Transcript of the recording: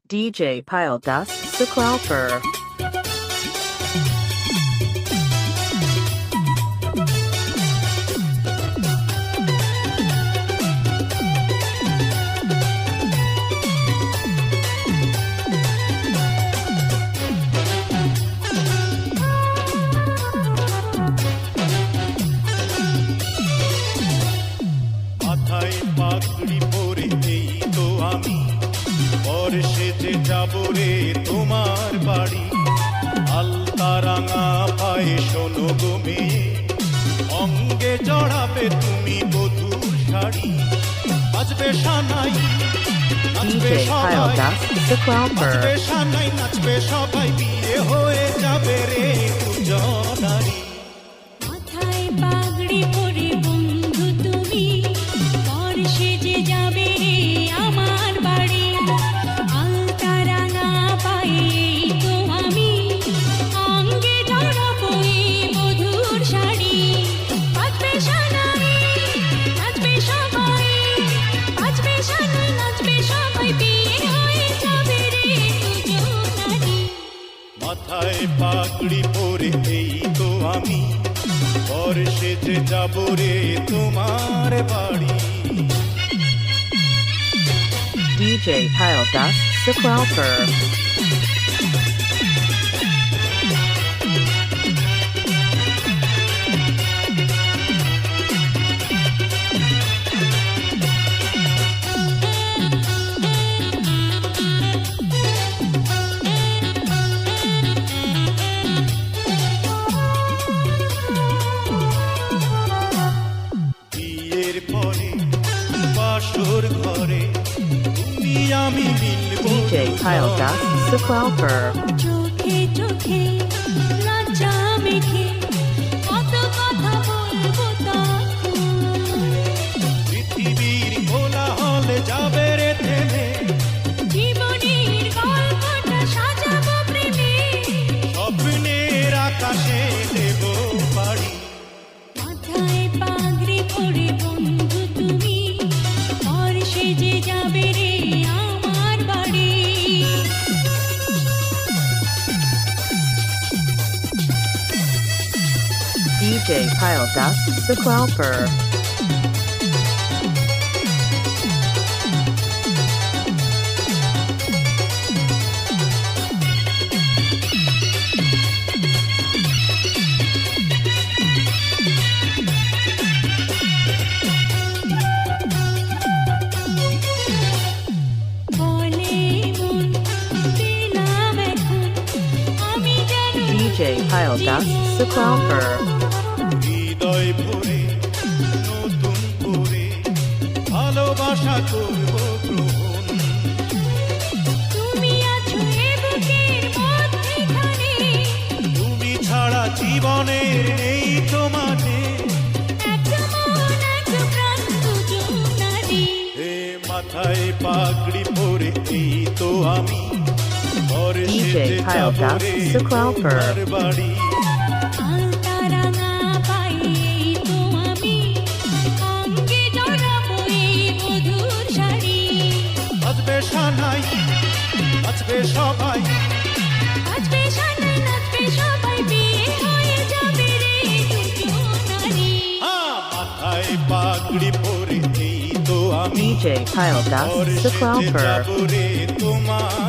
DJ Pile Das Sequelper. মাথায় পাগড়ি পরে এই তো আমি বর্ষে যে যাবো রে তোমার বাড়ি আলতা রাঙা পায়ে শোনো গো মেয়ে অঙ্গে জড়াবে তুমি বধূর শাড়ি বাজবে সানাই নাচবে DJ Pile সবাই Das Sequelper. বাজবে সানাই নাচবে সবাই বিয়ে হয়ে যাবে রে দুজনারি মাথায় পাগড়ি পরে বন্ধু তুমি বর্ষে যে যাবে রে আমার বাড়ি আলতা রাঙা পায়ে তো আমি অঙ্গে জড়াবো এই মধুর শাড়ি বাজবে সানাই নাচবে সবাই বাজবে সানাই নাচবে সবাই বিয়ে হয়ে যাবে রে দুজনারি মাথায় পাগড়ি পরে এই তো আমি বর্ষে যে যাবো রে তোমার বাড়ি DJ Pile Das Sequelper. বিয়ের পরে বাসর ঘরে তুমি আমি মিলবো DJ Pile Das Sequelper. চোখে চোখে লজ্জা মেখে কত কথা বলবো তখন পৃথিবীর কোলাহল যাবে রে থেমে জীবনের গল্পটা সাজাবো প্রেমে স্বপ্নের আকাশে দেব বাড়ি মাথায় পাগড়ি পরে বন্ধু তুমি বর্ষে যে যাবে রে আমার বাড়ি DJ Pile Das Sequelper. বলে মন দিলাম এখন আমি জানি DJ Pile Das Sequelper. হৃদয় ভরে নতুন করে ভালোবাসা করব গ্রহণ তুমি আছো এ বুকের মধ্যেখানে তুমি ছাড়া জীবনের নেই তো মানে এক মন এক প্রাণ দুজনারি হে মাথায় পাগড়ি পরে এই তো আমি বর্ষে DJ যে Pile যাবো Das রে Sequelper. তোমার বাড়ি আলতা রাঙা পায়ে তো আমি অঙ্গে জড়াবো এই মধুর শাড়ি বাজবে সানাই নাচবে সবাই বাজবে সানাই নাচবে সবাই বিয়ে হয়ে যাবে রে দুজনারি মাথায় পাগড়ি পরে এই তো আমি DJ Pile Das বর্ষে যে Sequelper. যাবো রে তোমার